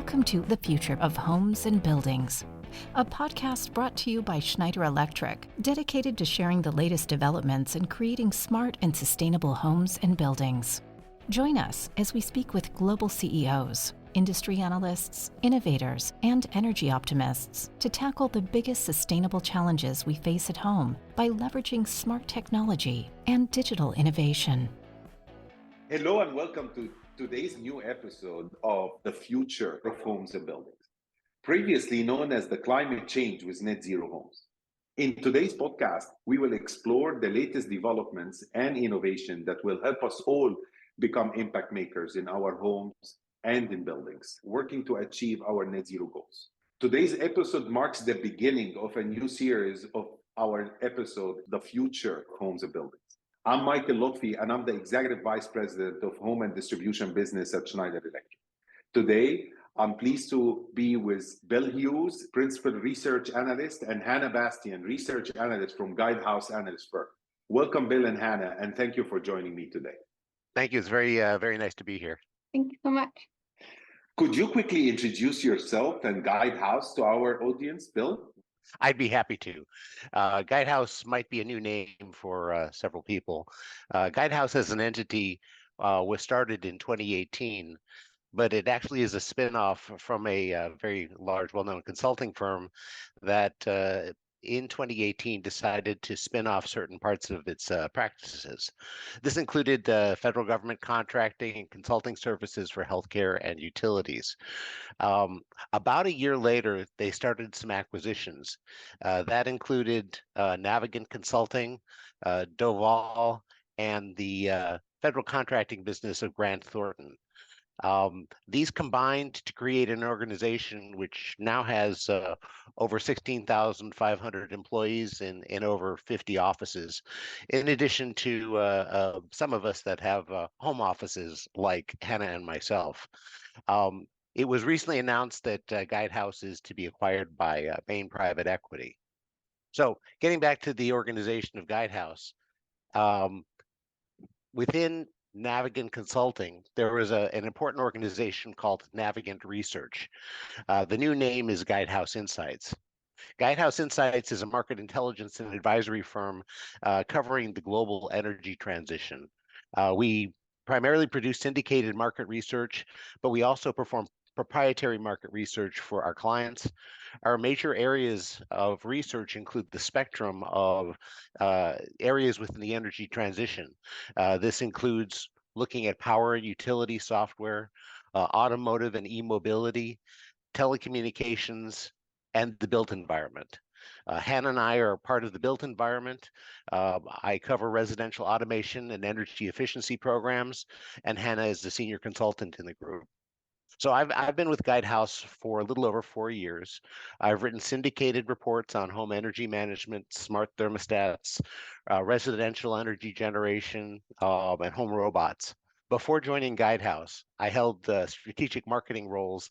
Welcome to The Future of Homes and Buildings, a podcast brought to you by Schneider Electric, dedicated to sharing the latest developments in creating smart and sustainable homes and buildings. Join us as we speak with global CEOs, industry analysts, innovators, and energy optimists to tackle the biggest sustainable challenges we face at home by leveraging smart technology and digital innovation. Hello and welcome to today's new episode of The Future of Homes and Buildings, previously known as the Climate Change with Net Zero Homes. In today's podcast, we will explore the latest developments and innovation that will help us all become impact makers in our homes and in buildings, working to achieve our net zero goals. Today's episode marks the beginning of a new series of our episode, The Future of Homes and Buildings. I'm Michael Lotfi, and I'm the Executive Vice President of Home and Distribution Business at Schneider Electric. Today, I'm pleased to be with Bill Hughes, Principal Research Analyst, and Hannah Bastian, Research Analyst from Guidehouse Analyst Firm. Welcome, Bill and Hannah, and thank you for joining me today. Thank you. It's very nice to be here. Thank you so much. Could you quickly introduce yourself and Guidehouse to our audience, Bill? I'd be happy to. Guidehouse might be a new name for several people. Guidehouse as an entity was started in 2018, but it actually is a spin-off from a very large, well-known consulting firm that in 2018 decided to spin off certain parts of its practices. This included federal government contracting and consulting services for healthcare and utilities. About a year later, they started some acquisitions. That included Navigant Consulting, Doval, and the federal contracting business of Grant Thornton. These combined to create an organization which now has over 16,500 employees in over 50 offices, in addition to some of us that have home offices like Hannah and myself. It was recently announced that Guidehouse is to be acquired by Bain Private Equity. So getting back to the organization of Guidehouse, within Navigant Consulting, there was an important organization called Navigant Research. The new name is Guidehouse Insights. Guidehouse Insights is a market intelligence and advisory firm covering the global energy transition. We primarily produce syndicated market research, but we also perform proprietary market research for our clients. Our major areas of research include the spectrum of areas within the energy transition. This includes looking at power and utility software, automotive and e-mobility, telecommunications, and the built environment. Hannah and I are part of the built environment. I cover residential automation and energy efficiency programs, and Hannah is the senior consultant in the group. So I've been with Guidehouse for a little over 4 years. I've written syndicated reports on home energy management, smart thermostats, residential energy generation, and home robots. Before joining Guidehouse, I held strategic marketing roles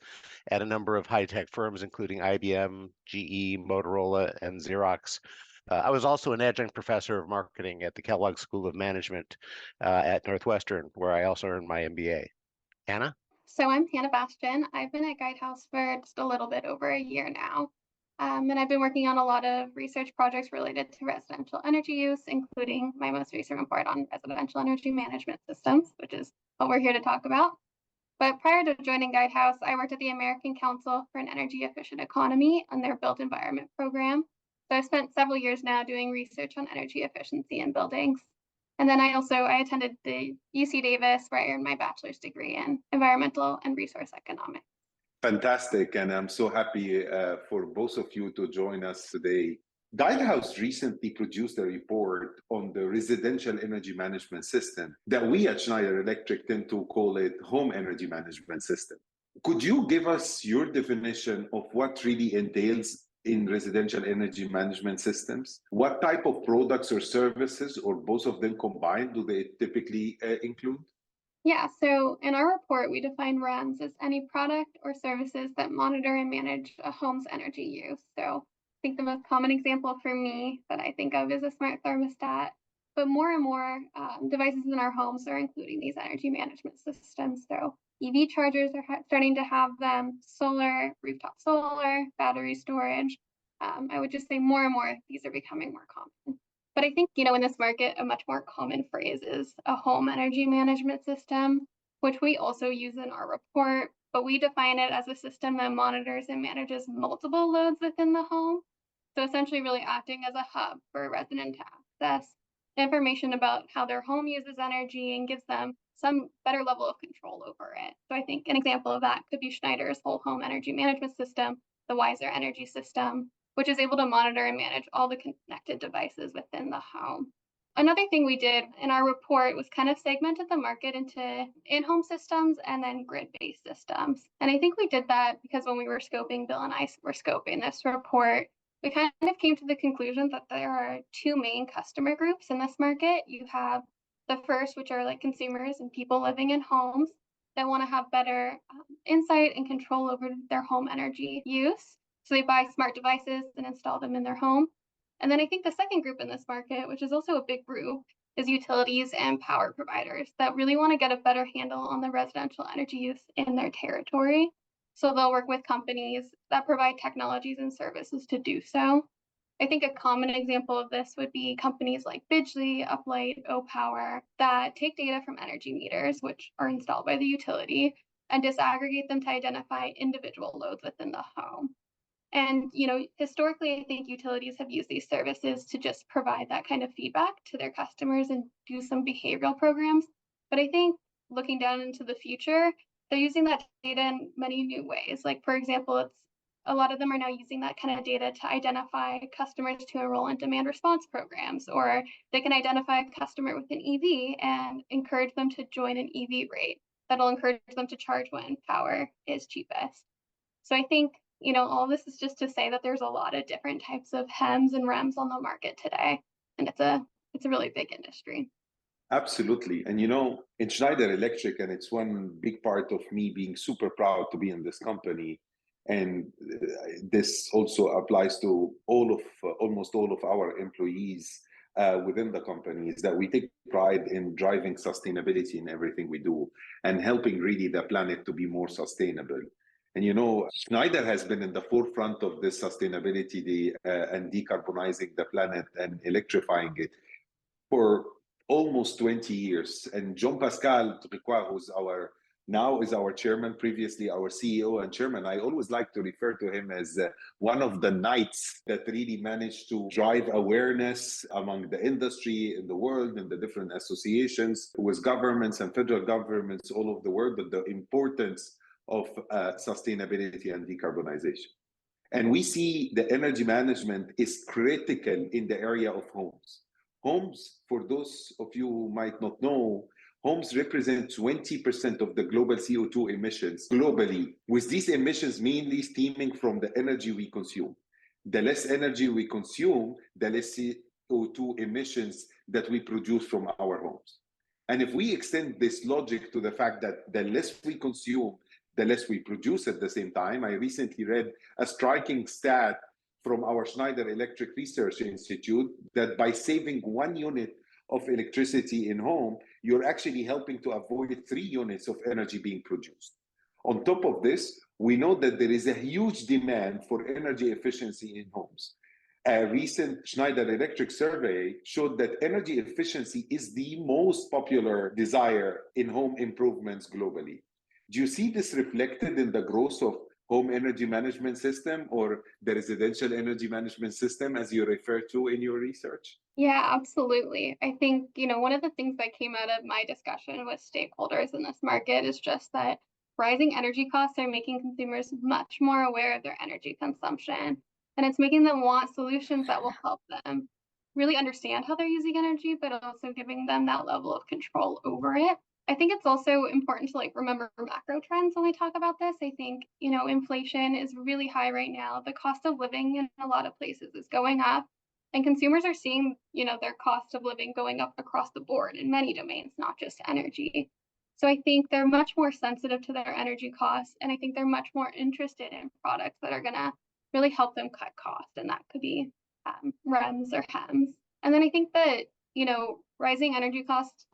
at a number of high-tech firms, including IBM, GE, Motorola, and Xerox. I was also an adjunct professor of marketing at the Kellogg School of Management at Northwestern, where I also earned my MBA. Hannah? So I'm Hannah Bastian. I've been at Guidehouse for just a little bit over a year now. And I've been working on a lot of research projects related to residential energy use, including my most recent report on residential energy management systems, which is what we're here to talk about. But prior to joining Guidehouse, I worked at the American Council for an Energy Efficient Economy on their Built Environment program. So I've spent several years now doing research on energy efficiency in buildings. And then I attended the UC Davis, where I earned my bachelor's degree in environmental and resource economics. Fantastic, and I'm so happy for both of you to join us today. Guidehouse recently produced a report on the residential energy management system that we at Schneider Electric tend to call it home energy management system. Could you give us your definition of what really entails in residential energy management systems? What type of products or services, or both of them combined, do they typically include? Yeah, so in our report, we define REMS as any product or services that monitor and manage a home's energy use. So I think the most common example for me that I think of is a smart thermostat, but more and more devices in our homes are including these energy management systems. So EV chargers are starting to have them, solar, rooftop solar, battery storage. I would just say more and more these are becoming more common. But I think, in this market, a much more common phrase is a home energy management system, which we also use in our report, but we define it as a system that monitors and manages multiple loads within the home. So essentially really acting as a hub for residents to access information about how their home uses energy and gives them some better level of control over it. So I think an example of that could be Schneider's whole home energy management system, the Wiser Energy System, which is able to monitor and manage all the connected devices within the home. Another thing we did in our report was kind of segmented the market into in-home systems and then grid-based systems. And I think we did that because when we were scoping, Bill and I were scoping this report, we kind of came to the conclusion that there are two main customer groups in this market. You have the first, which are like consumers and people living in homes that want to have better insight and control over their home energy use. So they buy smart devices and install them in their home. And then I think the second group in this market, which is also a big group, is utilities and power providers that really want to get a better handle on the residential energy use in their territory. So they'll work with companies that provide technologies and services to do so. I think a common example of this would be companies like Bidgely, Uplight, O-Power that take data from energy meters, which are installed by the utility, and disaggregate them to identify individual loads within the home. And, historically, I think utilities have used these services to just provide that kind of feedback to their customers and do some behavioral programs. But I think looking down into the future, they're using that data in many new ways. Like, for example, a lot of them are now using that kind of data to identify customers to enroll in demand response programs, or they can identify a customer with an EV and encourage them to join an EV rate. That'll encourage them to charge when power is cheapest. So I think, all this is just to say that there's a lot of different types of HEMS and REMS on the market today, and it's a really big industry. Absolutely. And in Schneider Electric, and it's one big part of me being super proud to be in this company. And this also applies to almost all of our employees within the company, is that we take pride in driving sustainability in everything we do and helping really the planet to be more sustainable. And Schneider has been in the forefront of this sustainability and decarbonizing the planet and electrifying it for almost 20 years. And Jean-Pascal Tricoire, who's our chairman, previously our CEO and chairman, I always like to refer to him as one of the knights that really managed to drive awareness among the industry in the world and the different associations with governments and federal governments all over the world, of the importance of sustainability and decarbonization. And we see the energy management is critical in the area of homes. Homes, for those of you who might not know, homes represent 20% of the global CO2 emissions globally, with these emissions mainly stemming from the energy we consume. The less energy we consume, the less CO2 emissions that we produce from our homes. And if we extend this logic to the fact that the less we consume, the less we produce at the same time, I recently read a striking stat from our Schneider Electric Research Institute that by saving 1 unit of electricity in home, you're actually helping to avoid 3 units of energy being produced. On top of this, we know that there is a huge demand for energy efficiency in homes. A recent Schneider Electric survey showed that energy efficiency is the most popular desire in home improvements globally. Do you see this reflected in the growth of home energy management system, or the residential energy management system, as you refer to in your research? Yeah, absolutely. I think, one of the things that came out of my discussion with stakeholders in this market is just that rising energy costs are making consumers much more aware of their energy consumption. And it's making them want solutions that will help them really understand how they're using energy, but also giving them that level of control over it. I think it's also important to remember macro trends when we talk about this. I think, inflation is really high right now. The cost of living in a lot of places is going up, and consumers are seeing, their cost of living going up across the board in many domains, not just energy. So I think they're much more sensitive to their energy costs, and I think they're much more interested in products that are going to really help them cut costs, and that could be REMS or HEMS. And then I think that, rising energy costs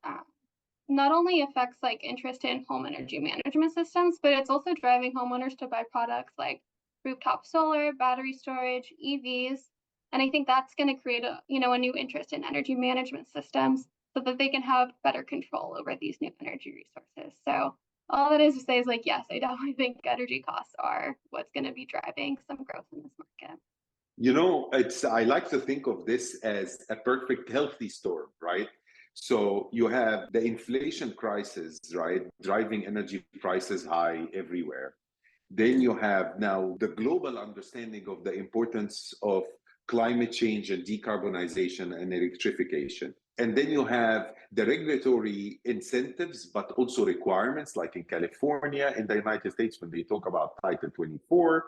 not only affects like interest in home energy management systems, but it's also driving homeowners to buy products like rooftop solar, battery storage, EVs. And I think that's going to create a new interest in energy management systems so that they can have better control over these new energy resources. So all that is to say is like, yes, I definitely think energy costs are what's going to be driving some growth in this market. I like to think of this as a perfect healthy storm, right? So you have the inflation crisis, right, driving energy prices high everywhere. Then you have now the global understanding of the importance of climate change and decarbonization and electrification. And then you have the regulatory incentives, but also requirements, like in California, in the United States, when they talk about Title 24,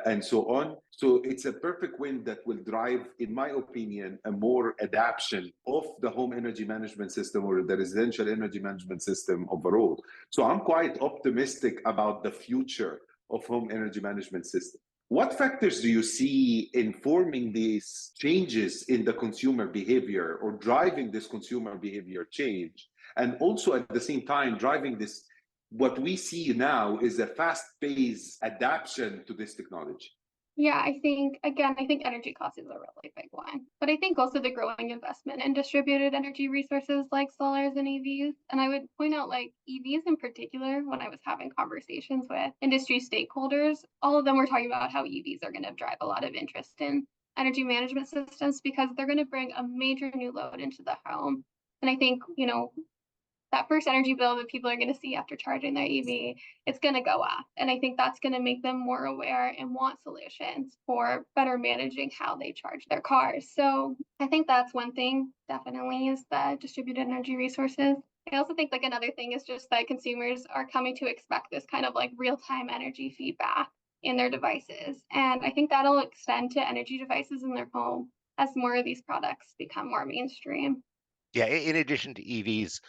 and so on. So it's a perfect win that will drive, in my opinion, a more adaptation of the home energy management system or the residential energy management system overall. So I'm quite optimistic about the future of home energy management system. What factors do you see informing these changes in the consumer behavior or driving this consumer behavior change? And also at the same time, driving this, what we see now is a fast-paced adaptation to this technology. Yeah, I think energy costs is a really big one. But I think also the growing investment in distributed energy resources like solars and EVs. And I would point out like EVs in particular, when I was having conversations with industry stakeholders, all of them were talking about how EVs are going to drive a lot of interest in energy management systems because they're going to bring a major new load into the home. And I think, that first energy bill that people are going to see after charging their EV, it's going to go up. And I think that's going to make them more aware and want solutions for better managing how they charge their cars. So I think that's one thing, definitely, is the distributed energy resources. I also think like another thing is just that consumers are coming to expect this kind of like real-time energy feedback in their devices. And I think that'll extend to energy devices in their home as more of these products become more mainstream. Yeah, in addition to EVs,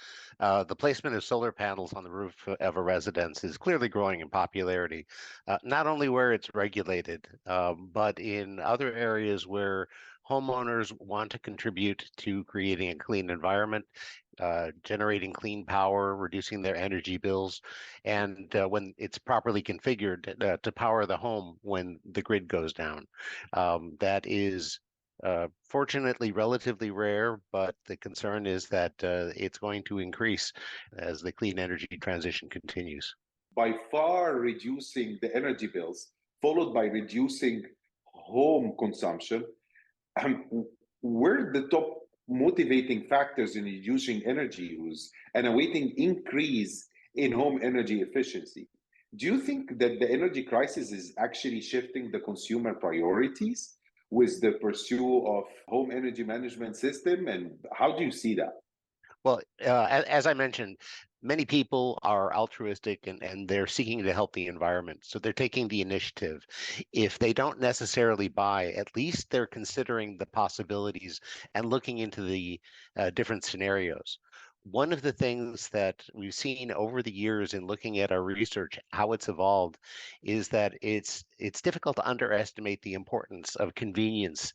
the placement of solar panels on the roof of a residence is clearly growing in popularity, not only where it's regulated, but in other areas where homeowners want to contribute to creating a clean environment, generating clean power, reducing their energy bills, and when it's properly configured to power the home when the grid goes down. That is fortunately relatively rare, but the concern is that it's going to increase as the clean energy transition continues. By far reducing the energy bills, followed by reducing home consumption, were the top motivating factors in reducing energy use and awaiting increase in home energy efficiency. Do you think that the energy crisis is actually shifting the consumer priorities with the pursuit of home energy management system? And how do you see that? Well, as I mentioned, many people are altruistic and they're seeking to help the environment. So they're taking the initiative. If they don't necessarily buy, at least they're considering the possibilities and looking into the different scenarios. One of the things that we've seen over the years in looking at our research, how it's evolved, is that it's difficult to underestimate the importance of convenience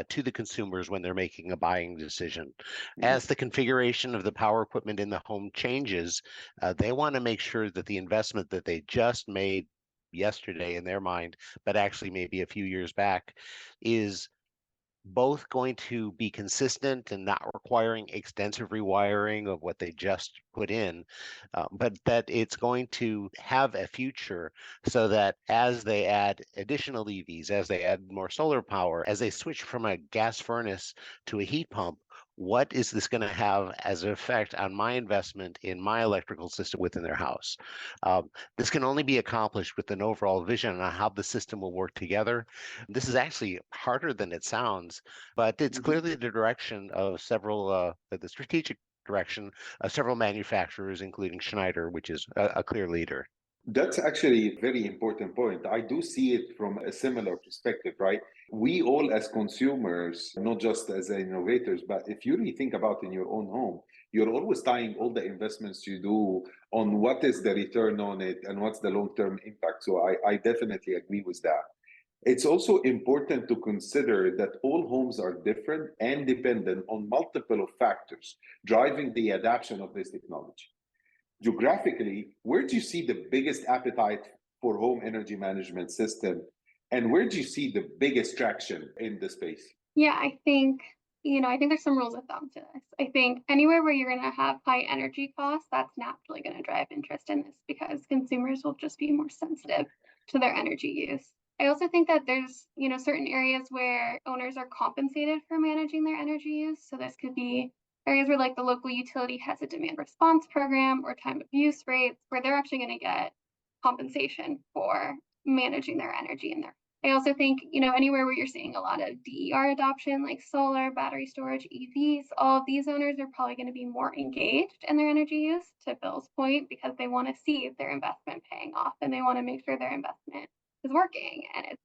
to the consumers when they're making a buying decision. As the configuration of the power equipment in the home changes, they want to make sure that the investment that they just made yesterday in their mind, but actually maybe a few years back, is both going to be consistent and not requiring extensive rewiring of what they just put in, but that it's going to have a future so that as they add additional EVs, as they add more solar power, as they switch from a gas furnace to a heat pump, what is this going to have as an effect on my investment in my electrical system within their house? This can only be accomplished with an overall vision on how the system will work together. This is actually harder than it sounds, but it's clearly the direction of the strategic direction of several manufacturers, including Schneider, which is a clear leader. That's actually a very important point. I do see it from a similar perspective, right? We all, as consumers, not just as innovators, but if you really think about in your own home, you're always tying all the investments you do on what is the return on it and what's the long-term impact. So I definitely agree with that. It's also important to consider that all homes are different and dependent on multiple factors driving the adoption of this technology. Geographically, where do you see the biggest appetite for home energy management system? And where do you see the biggest traction in the space? Yeah, I think there's some rules of thumb to this. I think anywhere where you're going to have high energy costs, that's naturally going to drive interest in this because consumers will just be more sensitive to their energy use. I also think that there's, certain areas where owners are compensated for managing their energy use. So this could be areas where like the local utility has a demand response program or time of use rates where they're actually going to get compensation for managing their energy in their. I also think, anywhere where you're seeing a lot of DER adoption, like solar, battery storage, EVs, all of these owners are probably going to be more engaged in their energy use, to Bill's point, because they want to see their investment paying off and they want to make sure their investment is working and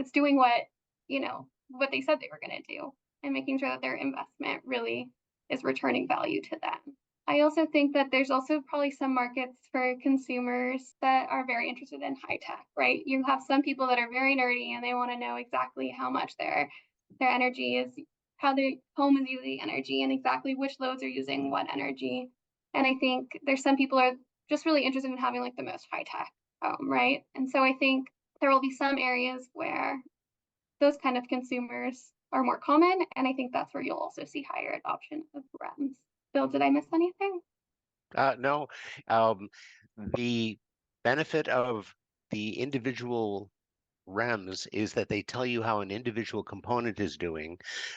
it's doing what they said they were going to do and making sure that their investment really is returning value to them. I also think that there's also probably some markets for consumers that are very interested in high tech, right? You have some people that are very nerdy and they want to know exactly how much their energy is, how their home is using energy, and exactly which loads are using what energy. And I think there's some people are just really interested in having like the most high tech home, right? And so I think there will be some areas where those kind of consumers are more common, and I think that's where you'll also see higher adoption of REMs. Bill, did I miss anything? No, the benefit of the individual REMs is that they tell you how an individual component is doing.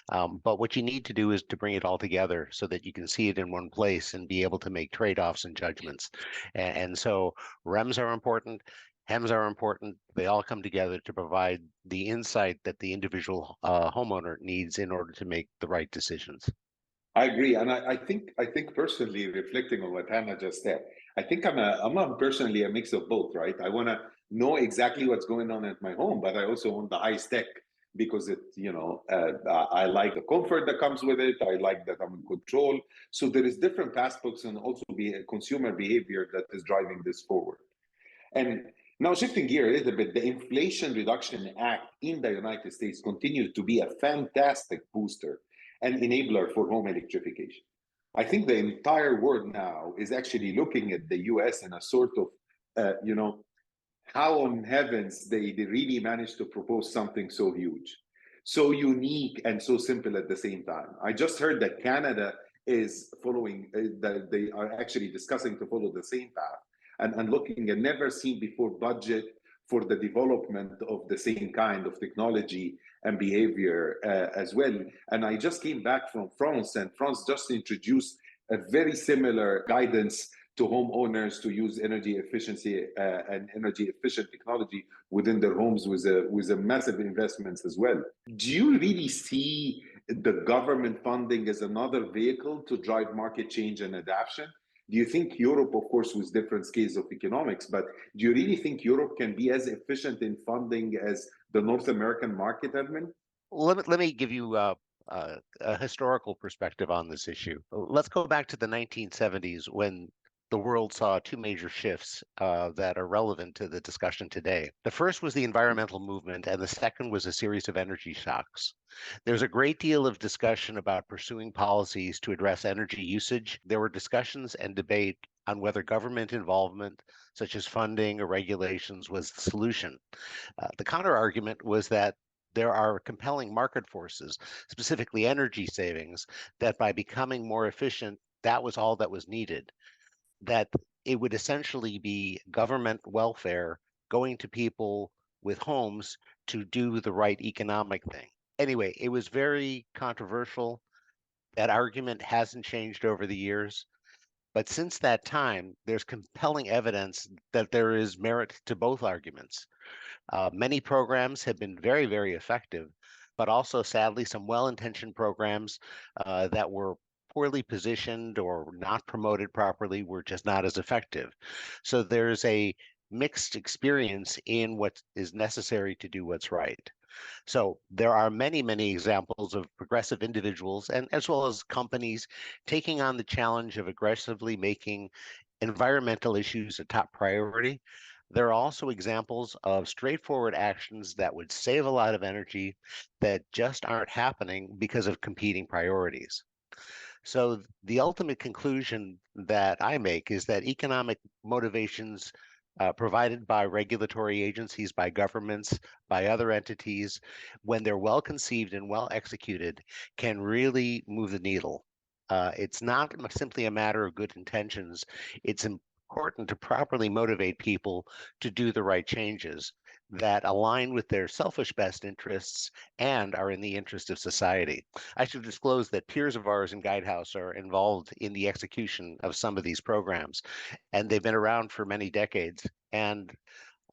But what you need to do is to bring it all together so that you can see it in one place and be able to make trade-offs and judgments. And so REMs are important. HEMS are important. They all come together to provide the insight that the individual homeowner needs in order to make the right decisions. I agree, and I think personally, reflecting on what Hannah just said, I think I'm personally a mix of both, right? I want to know exactly what's going on at my home, but I also want the high tech because I like the comfort that comes with it. I like that I'm in control. So there is different aspects and also be a consumer behavior that is driving this forward. And now shifting gear a little bit, the Inflation Reduction Act in the United States continues to be a fantastic booster and enabler for home electrification. I think the entire world now is actually looking at the US in a sort of, how on heavens they really managed to propose something so huge, so unique, and so simple at the same time. I just heard that Canada is following, that they are actually discussing to follow the same path and looking at never seen before budget for the development of the same kind of technology and behavior as well. And I just came back from France, and France just introduced a very similar guidance to homeowners to use energy efficiency and energy efficient technology within their homes with a massive investments as well. Do you really see the government funding as another vehicle to drive market change and adoption? Do you think Europe, of course, with different scales of economics, but do you really think Europe can be as efficient in funding as the North American market, Edmund? Let me give you a historical perspective on this issue. Let's go back to the 1970s when the world saw two major shifts that are relevant to the discussion today. The first was the environmental movement, and the second was a series of energy shocks. There's a great deal of discussion about pursuing policies to address energy usage. There were discussions and debate on whether government involvement, such as funding or regulations, was the solution. The counter argument was that there are compelling market forces, specifically energy savings, that by becoming more efficient, that was all that was needed. That it would essentially be government welfare going to people with homes to do the right economic thing. Anyway, it was very controversial. That argument hasn't changed over the years. But since that time, there's compelling evidence that there is merit to both arguments. Many programs have been very, very effective, but also sadly, some well-intentioned programs that were poorly positioned or not promoted properly were just not as effective. So there's a mixed experience in what is necessary to do what's right. So there are many, many examples of progressive individuals and as well as companies taking on the challenge of aggressively making environmental issues a top priority. There are also examples of straightforward actions that would save a lot of energy that just aren't happening because of competing priorities. So the ultimate conclusion that I make is that economic motivations provided by regulatory agencies, by governments, by other entities, when they're well conceived and well executed, can really move the needle. It's not simply a matter of good intentions. It's important to properly motivate people to do the right changes that align with their selfish best interests and are in the interest of society. I should disclose that peers of ours in Guidehouse are involved in the execution of some of these programs, and they've been around for many decades. And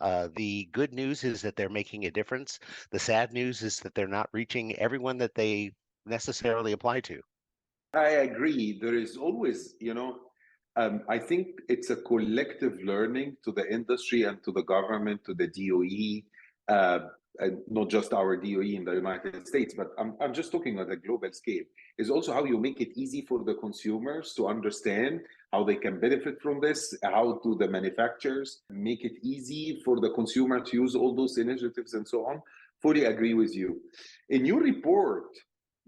the good news is that they're making a difference. The sad news is that they're not reaching everyone that they necessarily apply to. I agree. There is always, I think it's a collective learning to the industry and to the government, to the DOE, and not just our DOE in the United States, but I'm just talking on a global scale, is also how you make it easy for the consumers to understand how they can benefit from this, how do the manufacturers make it easy for the consumer to use all those initiatives and so on. Fully agree with you. In your report,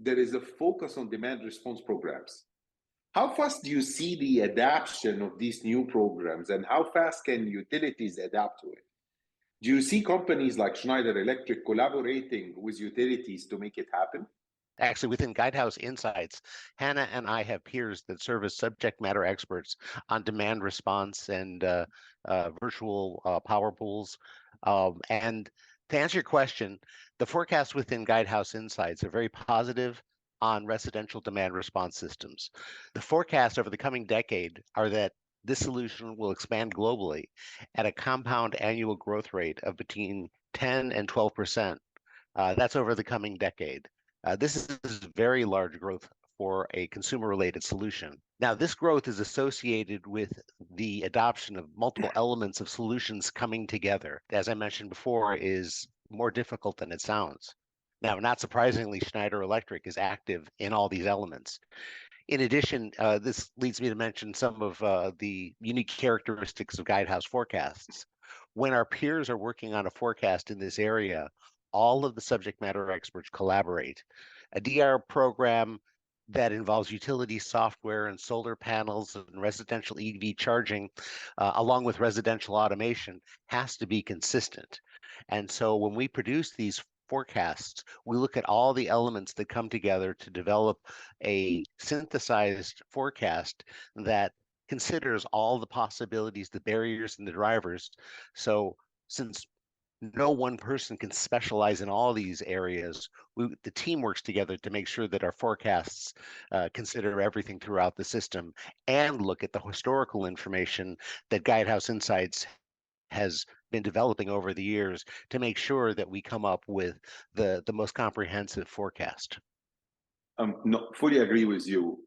there is a focus on demand response programs. How fast do you see the adoption of these new programs, and how fast can utilities adapt to it? Do you see companies like Schneider Electric collaborating with utilities to make it happen? Actually, within Guidehouse Insights, Hannah and I have peers that serve as subject matter experts on demand response and virtual power pools. And to answer your question, the forecasts within Guidehouse Insights are very positive on residential demand response systems. The forecasts over the coming decade are that this solution will expand globally at a compound annual growth rate of between 10 and 12%. That's over the coming decade. This is very large growth for a consumer-related solution. Now, this growth is associated with the adoption of multiple elements of solutions coming together. As I mentioned before, is more difficult than it sounds. Now, not surprisingly, Schneider Electric is active in all these elements. In addition, this leads me to mention some of the unique characteristics of Guidehouse forecasts. When our peers are working on a forecast in this area, all of the subject matter experts collaborate. A DR program that involves utility software and solar panels and residential EV charging, along with residential automation, has to be consistent. And so when we produce these forecasts, we look at all the elements that come together to develop a synthesized forecast that considers all the possibilities, the barriers, and the drivers. So since no one person can specialize in all these areas, the team works together to make sure that our forecasts consider everything throughout the system and look at the historical information that Guidehouse Insights has been developing over the years to make sure that we come up with the most comprehensive forecast. No, fully agree with you.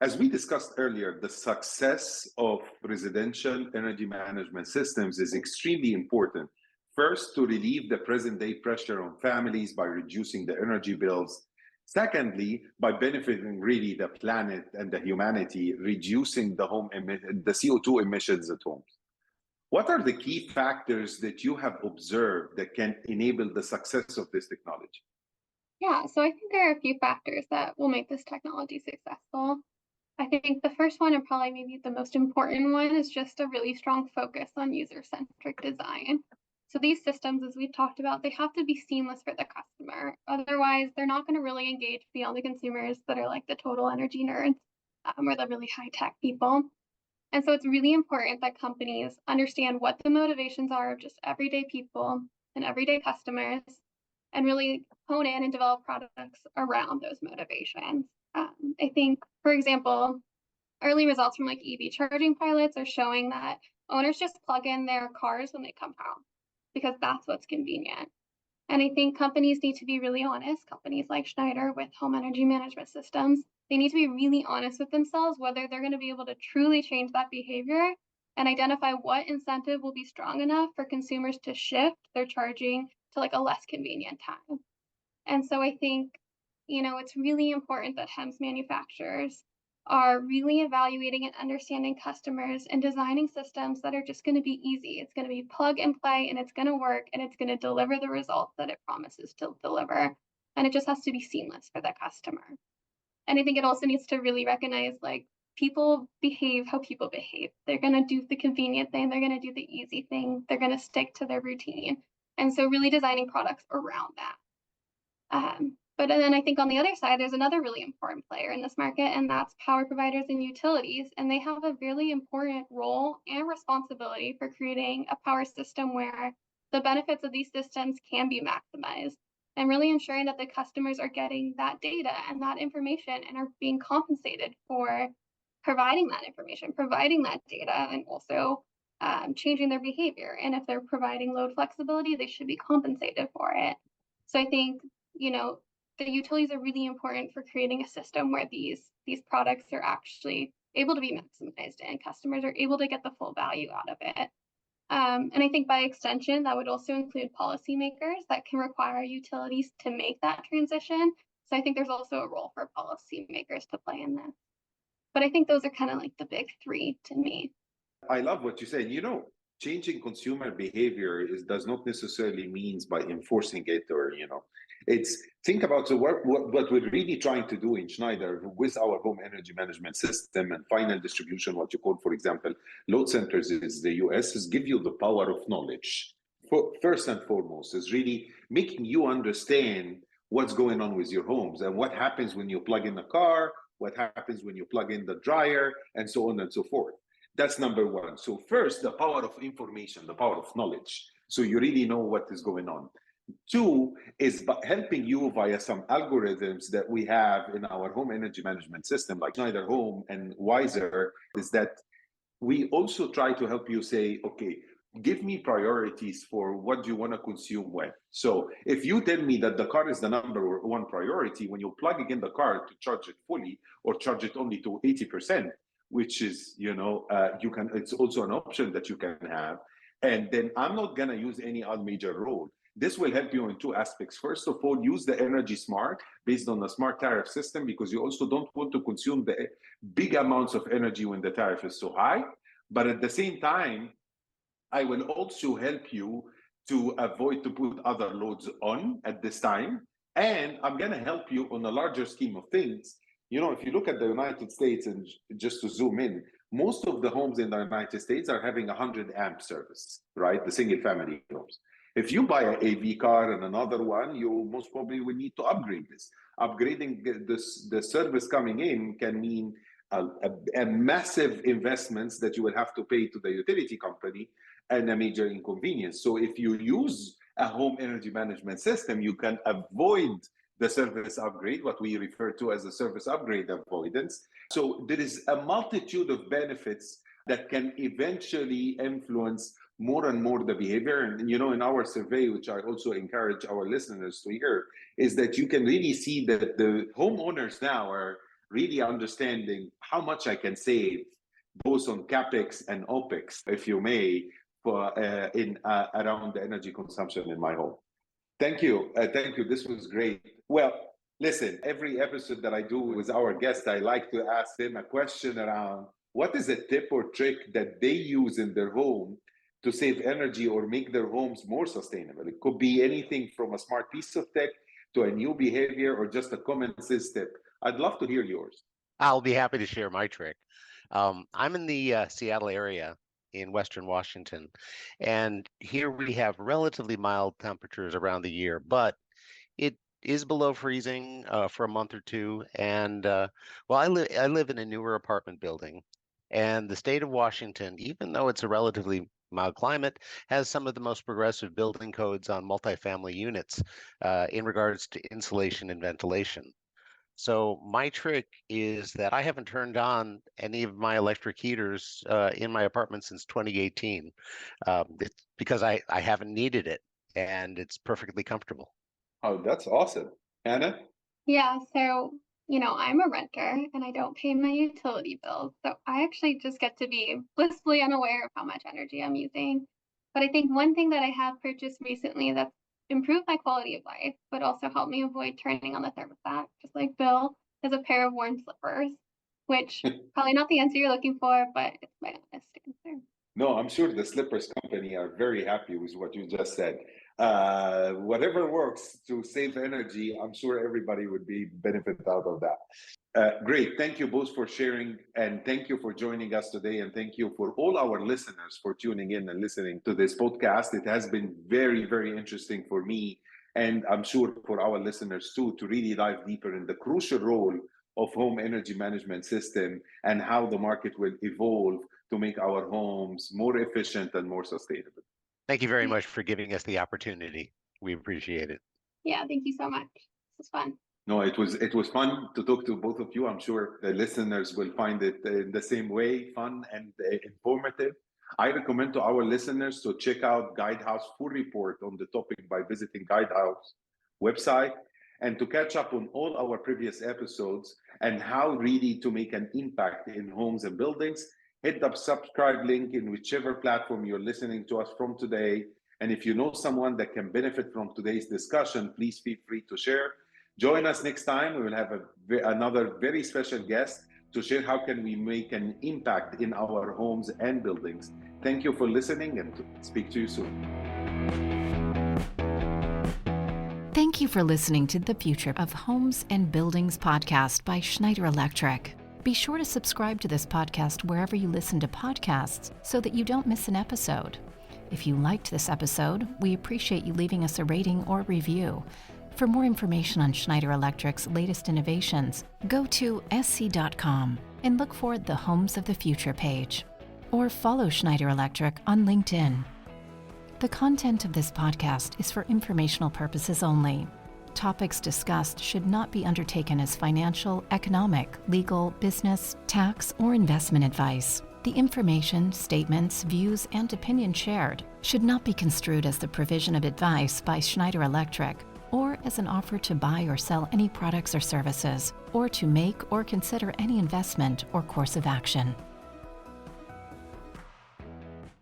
As we discussed earlier, the success of residential energy management systems is extremely important. First, to relieve the present day pressure on families by reducing the energy bills. Secondly, by benefiting really the planet and the humanity, reducing the the CO2 emissions at homes. What are the key factors that you have observed that can enable the success of this technology? Yeah, so I think there are a few factors that will make this technology successful. I think the first one, and probably maybe the most important one, is just a really strong focus on user-centric design. So these systems, as we've talked about, they have to be seamless for the customer. Otherwise, they're not going to really engage beyond the consumers that are like the total energy nerds, or the really high-tech people. And so it's really important that companies understand what the motivations are of just everyday people and everyday customers, and really hone in and develop products around those motivations. I think, for example, early results from like EV charging pilots are showing that owners just plug in their cars when they come home because that's what's convenient. And I think companies need to be really honest, companies like Schneider with home energy management systems, they need to be really honest with themselves whether they're going to be able to truly change that behavior and identify what incentive will be strong enough for consumers to shift their charging to like a less convenient time. And so I think, it's really important that HEMS manufacturers are really evaluating and understanding customers and designing systems that are just going to be easy. It's going to be plug and play, and it's going to work, and it's going to deliver the results that it promises to deliver. And it just has to be seamless for the customer. And I think it also needs to really recognize, like, people behave how people behave. They're going to do the convenient thing. They're going to do the easy thing. They're going to stick to their routine. And so really designing products around that. But then I think on the other side, there's another really important player in this market, and that's power providers and utilities. And they have a really important role and responsibility for creating a power system where the benefits of these systems can be maximized, and really ensuring that the customers are getting that data and that information and are being compensated for providing that information, providing that data, and also changing their behavior. And if they're providing load flexibility, they should be compensated for it. So I think, the utilities are really important for creating a system where these products are actually able to be maximized and customers are able to get the full value out of it. And I think by extension, that would also include policymakers that can require utilities to make that transition. So I think there's also a role for policymakers to play in this. But I think those are kind of like the big three to me. I love what you said. Changing consumer behavior does not necessarily means by enforcing it, or it's think about what we're really trying to do in Schneider with our home energy management system and final distribution, what you call, for example, load centers is the US, is give you the power of knowledge. First and foremost is really making you understand what's going on with your homes and what happens when you plug in the car, what happens when you plug in the dryer, and so on and so forth. That's number one. So first, the power of information, the power of knowledge. So you really know what is going on. Two is helping you via some algorithms that we have in our home energy management system, like Schneider Home and Wiser, is that we also try to help you say, okay, give me priorities for what you want to consume when. So if you tell me that the car is the number one priority, when you plug in the car to charge it fully or charge it only to 80%, which is, it's also an option that you can have. And then I'm not going to use any other major role. This will help you in two aspects. First of all, use the energy smart based on the smart tariff system, because you also don't want to consume the big amounts of energy when the tariff is so high. But at the same time, I will also help you to avoid to put other loads on at this time. And I'm going to help you on a larger scheme of things. If you look at the United States, and just to zoom in, most of the homes in the United States are having 100 amp service, right? The single family homes. If you buy an AV car and another one, you most probably will need to upgrade this. Upgrading the service coming in can mean a massive investments that you will have to pay to the utility company and a major inconvenience. So if you use a home energy management system, you can avoid the service upgrade, what we refer to as a service upgrade avoidance. So there is a multitude of benefits that can eventually influence more and more the behavior. And, in our survey, which I also encourage our listeners to hear, is that you can really see that the homeowners now are really understanding how much I can save, both on CapEx and OpEx, if you may, for around the energy consumption in my home. Thank you. This was great. Well, listen, every episode that I do with our guests, I like to ask them a question around what is a tip or trick that they use in their home to save energy or make their homes more sustainable. It could be anything from a smart piece of tech to a new behavior or just a common sense tip. I'd love to hear yours. I'll be happy to share my trick. I'm in the Seattle area in Western Washington, and here we have relatively mild temperatures around the year, but it is below freezing for a month or two. And I live in a newer apartment building, and the state of Washington, even though it's a relatively mild climate, has some of the most progressive building codes on multifamily units in regards to insulation and ventilation. So my trick is that I haven't turned on any of my electric heaters in my apartment since 2018. It's because I haven't needed it, and it's perfectly comfortable. Oh, that's awesome. Anna? Yeah, so, I'm a renter and I don't pay my utility bills. So I actually just get to be blissfully unaware of how much energy I'm using. But I think one thing that I have purchased recently that's improved my quality of life, but also helped me avoid turning on the thermostat, just like Bill, is a pair of warm slippers. which probably not the answer you're looking for, but it's my honest answer. No, I'm sure the slippers company are very happy with what you just said. Whatever works to save energy, I'm sure everybody would be benefit out of that. Great. Thank you both for sharing, and thank you for joining us today. And thank you for all our listeners for tuning in and listening to this podcast. It has been very, very interesting for me, and I'm sure for our listeners too, to really dive deeper in the crucial role of home energy management system and how the market will evolve to make our homes more efficient and more sustainable. Thank you very much for giving us the opportunity. We appreciate it. Yeah, thank you so much. This was fun. No, it was fun to talk to both of you. I'm sure the listeners will find it in the same way, fun and informative. I recommend to our listeners to check out Guidehouse full report on the topic by visiting Guidehouse website, and to catch up on all our previous episodes and how really to make an impact in homes and buildings. Hit the subscribe link in whichever platform you're listening to us from today. And if you know someone that can benefit from today's discussion, please feel free to share. Join us next time. We will have another very special guest to share how can we make an impact in our homes and buildings. Thank you for listening, and speak to you soon. Thank you for listening to the Future of Homes and Buildings podcast by Schneider Electric. Be sure to subscribe to this podcast wherever you listen to podcasts so that you don't miss an episode. If you liked this episode, we appreciate you leaving us a rating or review. For more information on Schneider Electric's latest innovations, go to sc.com and look for the Homes of the Future page, or follow Schneider Electric on LinkedIn. The content of this podcast is for informational purposes only. Topics discussed should not be undertaken as financial, economic, legal, business, tax, or investment advice. The information, statements, views, and opinions shared should not be construed as the provision of advice by Schneider Electric, or as an offer to buy or sell any products or services, or to make or consider any investment or course of action.